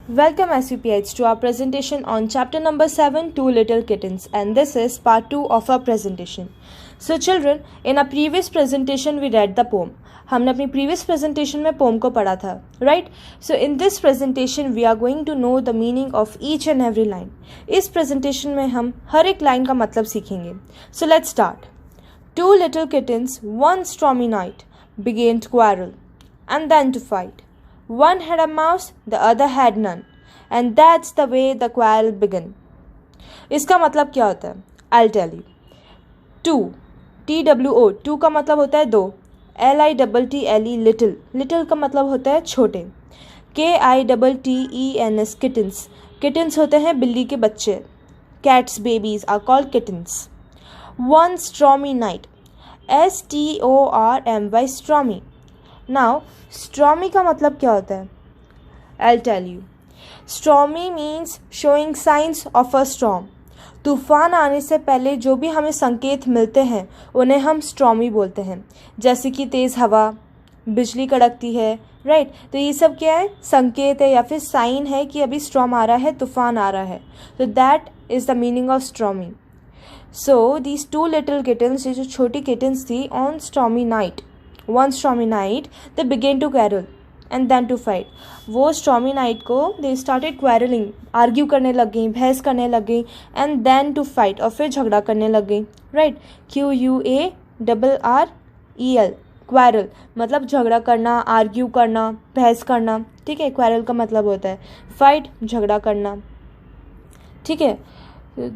Welcome SUPH to our presentation on chapter number 7, Two Little Kittens, and this is part 2 of our presentation. So children, in our previous presentation we read the poem. हमने अपनी previous presentation में poem को पढ़ा था, right? So in this presentation we are going to know the meaning of each and every line. इस presentation में हम हर एक line का मतलब सीखेंगे. So let's start. Two little kittens one stormy night began to quarrel and then to fight. One had a mouse, the other had none, and that's the way the quarrel began. इसका मतलब क्या होता है? I'll tell you. Two, TWO, two का मतलब होता है दो. LITTLE, little, little का मतलब होता है छोटे. KITTENS, kittens, kittens होते हैं बिल्ली के बच्चे. Cats babies are called kittens. One stormy night, STORMY, stormy. Now, stormy का मतलब क्या होता है? I'll tell you. Stormy means showing signs of a storm. तूफान आने से पहले जो भी हमें संकेत मिलते हैं उन्हें हम stormy बोलते हैं. जैसे कि तेज़ हवा, बिजली कड़कती है, राइट? तो ये सब क्या है? संकेत है या फिर साइन है कि अभी storm आ रहा है, तूफान आ रहा है. तो that is the meaning of stormy. So these two little kittens, ये जो छोटी kittens थी, on stormy night, one stormy night they began to quarrel and then to fight. वो stormy night को they started quarreling, argue करने लग गई, बहस करने लग गई, and then to fight, और फिर झगड़ा करने लग गई, right? QUARREL, quarrel मतलब झगड़ा करना, argue करना, बहस करना, ठीक है? quarrel का मतलब होता है fight, झगड़ा करना, ठीक है?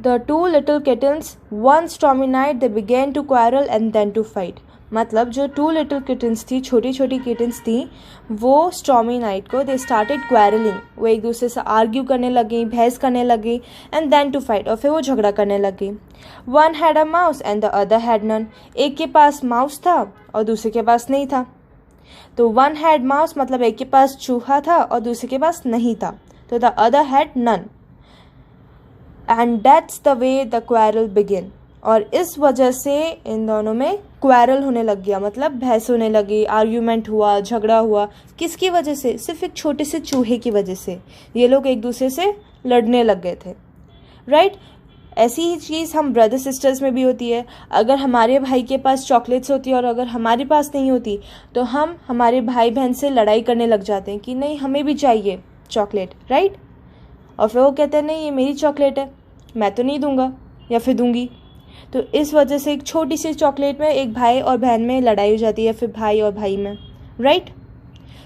The two little kittens one stormy night they began to quarrel and then to fight. मतलब जो टू लिटिल किटन्स थी, छोटी छोटी किटन्स थी, वो स्टॉर्मी नाइट को दे स्टार्टेड क्वेरलिंग, वो एक दूसरे से आर्ग्यू करने लगी, बहस करने लगी, एंड देन टू फाइट, और फिर वो झगड़ा करने लगी. One had a mouse and the other had none. एक के पास माउस था और दूसरे के पास नहीं था. तो वन हैड माउस मतलब एक के पास चूहा था और दूसरे के पास नहीं था. तो the other had none, and that's the way the quarrel begin. और इस वजह से इन दोनों में क्वेरल होने लग गया, मतलब बहस होने लगी, आर्ग्यूमेंट हुआ, झगड़ा हुआ. किसकी वजह से? सिर्फ एक छोटे से चूहे की वजह से ये लोग एक दूसरे से लड़ने लग गए थे, राइट? ऐसी ही चीज़ हम ब्रदर सिस्टर्स में भी होती है. अगर हमारे भाई के पास चॉकलेट्स होती है और अगर हमारे पास नहीं होती तो हम हमारे भाई बहन से लड़ाई करने लग जाते हैं कि नहीं हमें भी चाहिए चॉकलेट, राइट? और फिर वो कहते हैं नहीं ये मेरी चॉकलेट है, मैं तो नहीं दूंगा या फिर दूंगी. तो इस वजह से एक छोटी सी चॉकलेट में एक भाई और बहन में लड़ाई हो जाती है, फिर भाई और भाई में, राइट?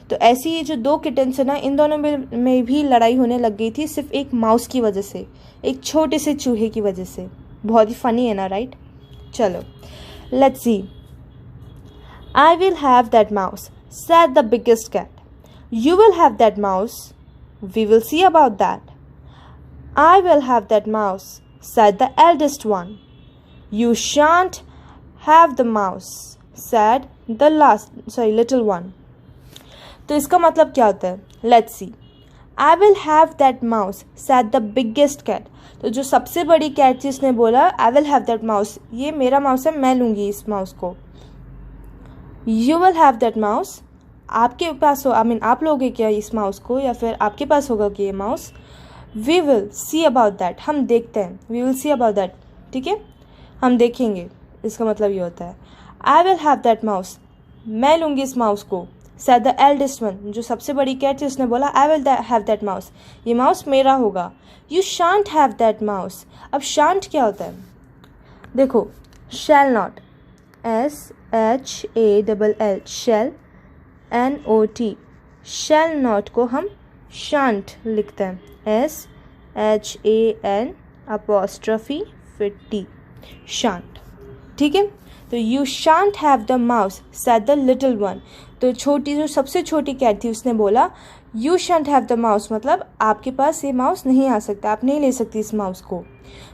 तो ऐसी ये जो दो किटन्स है ना, इन दोनों में भी लड़ाई होने लग गई थी सिर्फ एक माउस की वजह से, एक छोटे से चूहे की वजह से. बहुत ही फनी है ना, राइट? चलो let's see. I will have that mouse said the biggest cat. You will have that mouse, we will see about that. I will have that mouse said the eldest one. You shan't have the mouse, said the little one. तो इसका मतलब क्या होता है? Let's see. I will have that mouse, said the biggest cat. तो जो सबसे बड़ी कैट थी उसने बोला I will have that mouse. ये मेरा माउस है, मैं लूँगी इस माउस को. You will have that mouse. आपके पास हो, आप लोगे क्या इस माउस को, या फिर आपके पास होगा कि ये mouse? We will see about that. हम देखते हैं. We will see about that. ठीक है, हम देखेंगे. इसका मतलब ये होता है I will have that mouse. मैं लूँगी इस माउस को. said the eldest one. जो सबसे बड़ी कैट थी उसने बोला I will have that mouse. ये माउस मेरा होगा. You shan't have that mouse. अब shan't क्या होता है? देखो, shall not, SHALL, shall, NOT, shall not को हम shan't लिखते हैं, SHAN apostrophe फिर T, shan't. ठीक है, तो you shan't have the mouse, said the little one. तो छोटी जो सबसे छोटी कैट थी उसने बोला you shan't have the mouse, मतलब आपके पास ये माउस नहीं आ सकता, आप नहीं ले सकती इस माउस को.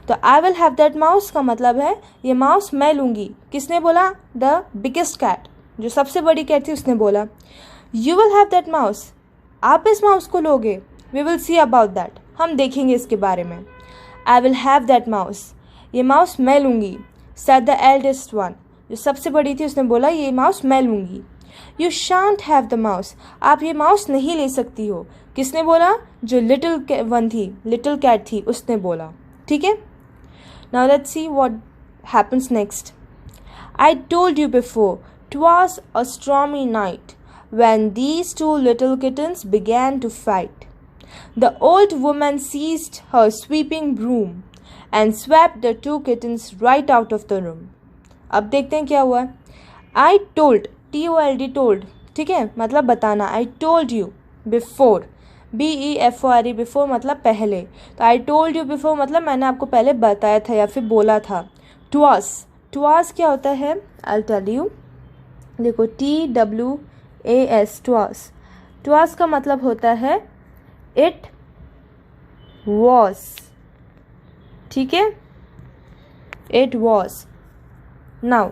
तो I will have that mouse का मतलब है ये माउस मैं लूँगी. किसने बोला? the biggest cat, जो सबसे बड़ी कैट थी उसने बोला. you will have that mouse, आप इस माउस को लोगे. we will see about that, हम देखेंगे इसके बारे में. I will have that mouse, ये माउस मैं लूँगी. said the eldest one, जो सबसे बड़ी थी उसने बोला ये माउस मैं लूँगी. You shan't have the mouse, आप ये माउस नहीं ले सकती हो. किसने बोला? जो लिटिल वन थी, लिटिल कैट थी, उसने बोला. ठीक है. Now let's see what happens next. I told you before, 'twas a stormy night when these two little kittens began to fight. The old woman seized her sweeping broom and swept the two kittens right out of the room. अब देखते हैं क्या हुआ. I told, T-O-L-D, told, ठीक है, मतलब बताना. I told you before, B-E-F-O-R-E, before मतलब पहले. तो I told you before मतलब मैंने आपको पहले बताया था या फिर बोला था. Twas, टवास क्या होता है? I'll tell you. देखो, TWAS, टवास. टवास का मतलब होता है इट वॉज. ठीक है, it was. Now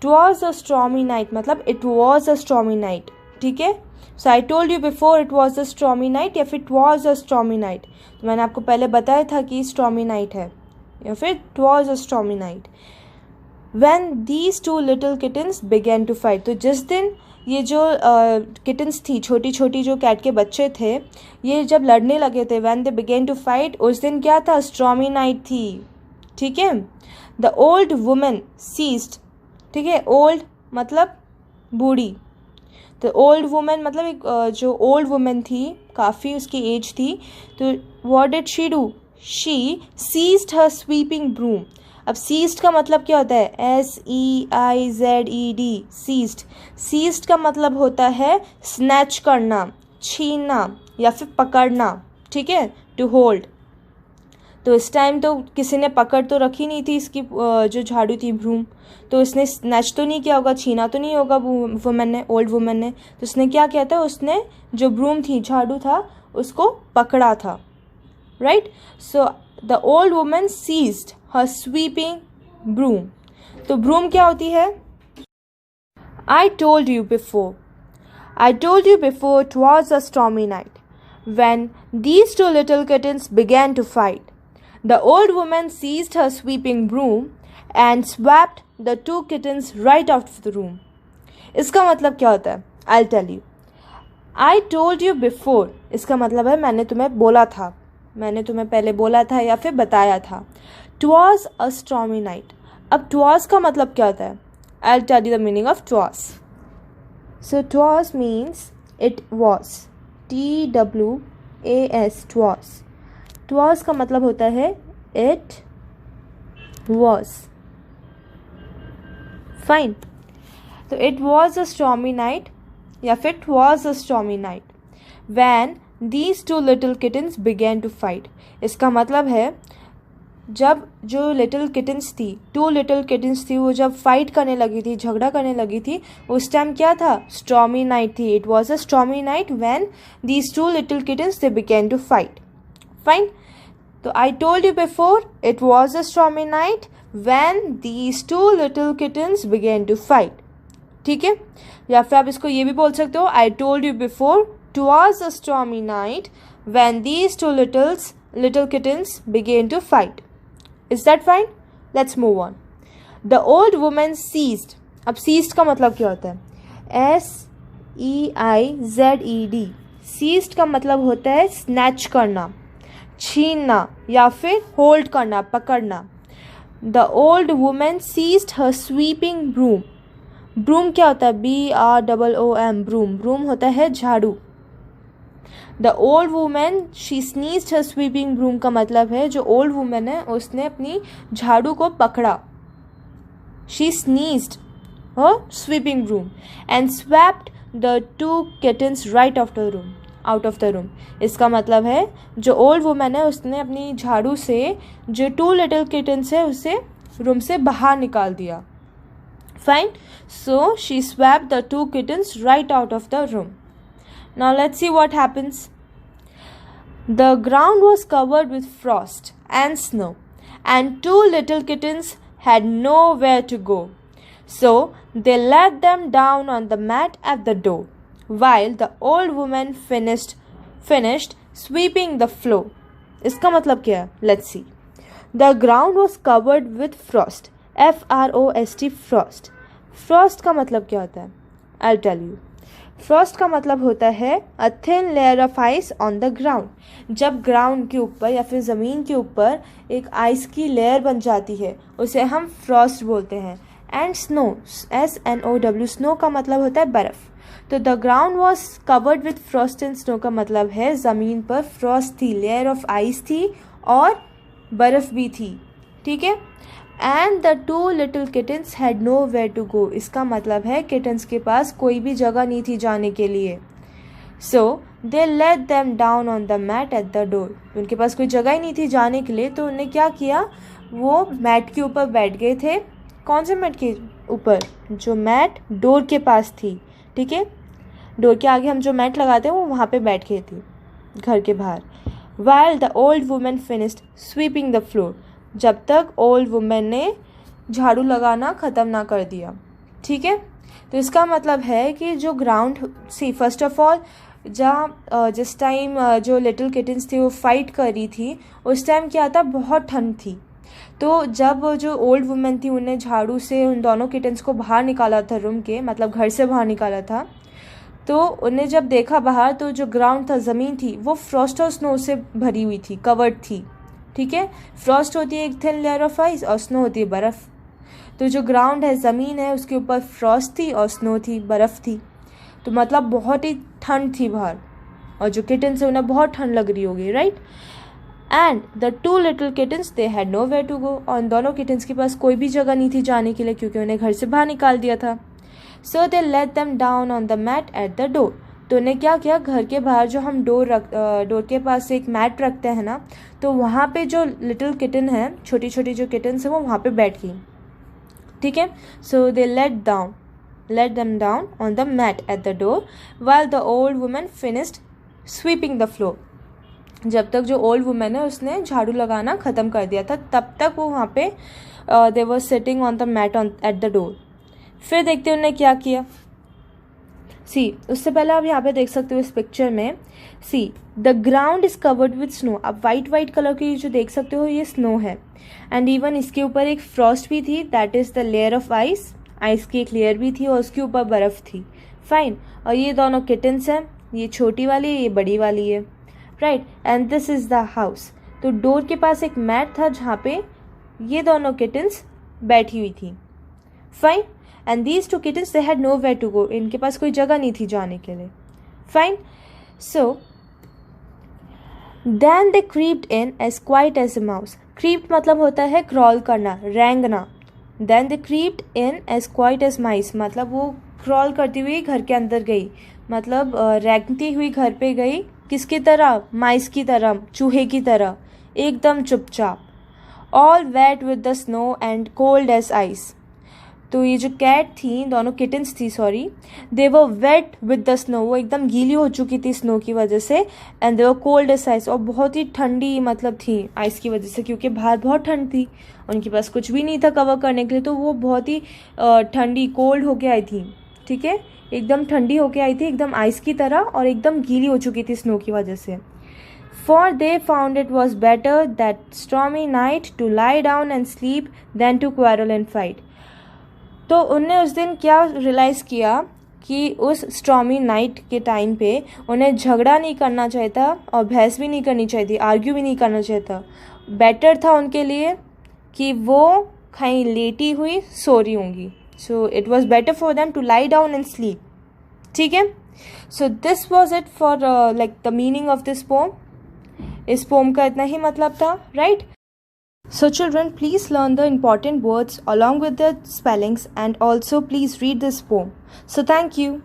टवाज a stormy night मतलब it was a stormy night. ठीक है. सो आई told you before it was a stormy night या फिर it was a stormy night. तो मैंने आपको पहले बताया था कि स्टॉर्मी नाइट है या फिर it was a stormy night. When these two little kittens began to fight, तो जिस दिन ये जो किटन्स थी, छोटी छोटी जो कैट के बच्चे थे, ये जब लड़ने लगे थे, when they began to fight, उस दिन क्या था? स्ट्रॉमी नाइट थी. ठीक है. The old woman seized, ठीक है, ओल्ड मतलब बूढ़ी. तो ओल्ड वुमेन मतलब एक जो ओल्ड वुमेन थी, काफ़ी उसकी एज थी. तो what did she do? She seized her sweeping broom. अब सीज्ड का मतलब क्या होता है? SEIZED, seized. सीज्ड का मतलब होता है स्नैच करना, छीनना या फिर पकड़ना. ठीक है, टू होल्ड. तो इस टाइम तो किसी ने पकड़ तो रखी नहीं थी इसकी जो झाड़ू थी, ब्रूम. तो उसने स्नैच तो नहीं किया होगा, छीना तो नहीं होगा वुमेन ने, ओल्ड वुमेन ने. तो उसने क्या किया था? उसने जो ब्रूम थी, झाड़ू था, उसको पकड़ा था. Right. So the old women seized her sweeping broom. तो broom क्या होती है? I told you before it was a stormy night when these two little kittens began to fight. The old woman seized her sweeping broom and swept the two kittens right out of the room. इसका मतलब क्या होता है? I'll tell you. I told you before, इसका मतलब है मैंने तुम्हें बोला था, मैंने तुम्हें पहले बोला था या फिर बताया था. Twas a stormy night. अब twas का मतलब क्या होता है? I'll tell you the meaning of twas. So twas means it was. TWAS, twas. Twas का मतलब होता है it was. Fine. तो it was a stormy night या फिर it was a stormy night when these two little kittens began to fight. इसका मतलब है जब जो लिटिल किटन्स थी, टू लिटिल किटन्स थी, वो जब फाइट करने लगी थी, झगड़ा करने लगी थी, उस टाइम क्या था? स्टॉर्मी नाइट थी. It was a stormy night when these two little kittens they began to fight. Fine. तो I told you before it was a stormy night when these two little kittens began to fight. ठीक है. या फिर आप इसको ये भी बोल सकते हो, I told you before it was a stormy night when these two little kittens began to fight. Is that fine? Let's move on. The old woman seized. अब seized का मतलब क्या होता है? SEIZED. Seized का मतलब होता है snatch करना, छीनना या फिर hold करना, पकड़ना. The old woman seized her sweeping broom. Broom क्या होता है? BROOM. Broom. Broom होता है झाड़ू. The old woman she sneezed her sweeping broom का मतलब है जो old woman है उसने अपनी झाड़ू को पकड़ा. She sneezed her sweeping broom and swept the two kittens right out of the room. इसका मतलब है जो old woman है उसने अपनी झाड़ू से जो two little kittens है उसे रूम से बाहर निकाल दिया. Fine. So she swept the two kittens right out of the room. Now let's see what happens. The ground was covered with frost and snow, and two little kittens had nowhere to go. So they let them down on the mat at the door, while the old woman finished sweeping the floor. इसका मतलब क्या है? Let's see. The ground was covered with frost. FROST, frost. Frost का मतलब क्या होता है? I'll tell you. Frost का मतलब होता है a thin layer of ice on the ground. जब ग्राउंड के ऊपर या फिर ज़मीन के ऊपर एक आइस की लेयर बन जाती है उसे हम फ्रॉस्ट बोलते हैं। एंड स्नो, SNOW, स्नो का मतलब होता है बर्फ़। तो the ground was covered with Frost and snow का मतलब है ज़मीन पर फ्रॉस्ट थी, लेयर ऑफ आइस थी और बर्फ़ भी थी, ठीक है। And the two little kittens had nowhere to go, इसका मतलब है किटन्स के पास कोई भी जगह नहीं थी जाने के लिए। So they let them down on the mat at the door, उनके पास कोई जगह ही नहीं थी जाने के लिए, तो उन्हें क्या किया, वो मैट के ऊपर बैठ गए थे। कौन से मैट के ऊपर? जो मैट डोर के पास थी, ठीक है। डोर के आगे हम जो मैट लगाते हैं वो वहाँ पे बैठ गई थी घर के बाहर। While the old women finished sweeping the floor, जब तक ओल्ड वुमेन ने झाड़ू लगाना ख़त्म ना कर दिया, ठीक है। तो इसका मतलब है कि जो ग्राउंड सी, फर्स्ट ऑफ ऑल जहाँ जिस टाइम जो लिटिल किटन्स थी वो फाइट कर रही थी, उस टाइम क्या था, बहुत ठंड थी। तो जब जो ओल्ड वुमेन थी उन्हें झाड़ू से उन दोनों किटन्स को बाहर निकाला था रूम के, मतलब घर से बाहर निकाला था, तो उन्हें जब देखा बाहर तो जो ग्राउंड था, ज़मीन थी, वो फ्रॉस्ट और स्नो से भरी हुई थी, कवर्ड थी, ठीक है। फ्रॉस्ट होती है एक थिन लेयर ऑफ आइस और स्नो होती है बर्फ़। तो जो ग्राउंड है, ज़मीन है, उसके ऊपर फ्रॉस्ट थी और स्नो थी, बर्फ़ थी। तो मतलब बहुत ही ठंड थी बाहर और जो किटन्स है उन्हें बहुत ठंड लग रही होगी, right. And the two little kittens they had nowhere to go, और उन दोनों किटन्स के पास कोई भी जगह नहीं थी जाने के लिए क्योंकि उन्हें घर से बाहर निकाल दिया था। So they let them down on the mat at the door, तो उन्हें क्या किया, घर के बाहर जो हम डोर के पास एक मैट रखते हैं ना, तो वहाँ पे जो लिटिल किटन है, छोटी छोटी जो किटन्स हैं, वो वहाँ पे बैठ गई, ठीक है। So they let them down on the mat at the door while the old women finished sweeping the floor, जब तक जो ओल्ड वुमेन है उसने झाड़ू लगाना ख़त्म कर दिया था, तब तक वो वहाँ पे they were sitting on the mat on at the door. फिर देखते हैं उन्होंने क्या किया। सी, उससे पहले आप यहाँ पे देख सकते हो इस पिक्चर में, see the ground is covered with snow, आप वाइट कलर की जो देख सकते हो ये स्नो है। एंड इवन इसके ऊपर एक फ्रॉस्ट भी थी, that is the layer of ice, ice की एक लेयर भी थी और उसके ऊपर बर्फ़ थी, फाइन। और ये दोनों किटन्स हैं, ये छोटी वाली है, ये बड़ी वाली है, right. And this is the house, तो डोर के पास एक मैट था जहाँ पे ये दोनों किटन्स बैठी हुई थी, fine. And these two kittens they had nowhere to go, इनके पास कोई जगह नहीं थी जाने के लिए, fine. So then they crept in as quiet as a mouse, crept मतलब होता है क्रॉल करना, रेंगना। Then they crept in as quiet as mice, मतलब वो क्रॉल करती हुई घर के अंदर गई, मतलब रेंगती हुई घर पे गई, किसकी तरह, माइस की तरह, चूहे की तरह, एकदम चुपचाप। All wet with the snow and cold as ice, तो ये जो कैट थी, दोनों किटन्स थी, sorry, they were wet with the snow, वो एकदम गीली हो चुकी थी स्नो की वजह से। And they were cold as ice, और बहुत ही ठंडी मतलब थी आइस की वजह से, क्योंकि बाहर बहुत ठंड थी, उनके पास कुछ भी नहीं था कवर करने के लिए, तो वो बहुत ही ठंडी, कोल्ड होके आई थी, ठीक है, एकदम ठंडी होके आई थी, एकदम आइस की तरह, और एकदम गीली हो चुकी थी स्नो की वजह से। For they found it was better that stormy night to lie down and sleep than to quarrel and fight. तो उनने उस दिन क्या रियलाइज़ किया कि उस स्टॉर्मी नाइट के टाइम पे उन्हें झगड़ा नहीं करना चाहिए था और बहस भी नहीं करनी चाहिए थी, आर्ग्यू भी नहीं करना चाहिए था। बेटर था उनके लिए कि वो कहीं लेटी हुई सो रही होंगी। So it was better for them to lie down and sleep, ठीक है। So this was it for like the meaning of this poem. इस पोम का इतना ही मतलब था, राइट। So children, please learn the important words along with the spellings, and also please read this poem. So thank you.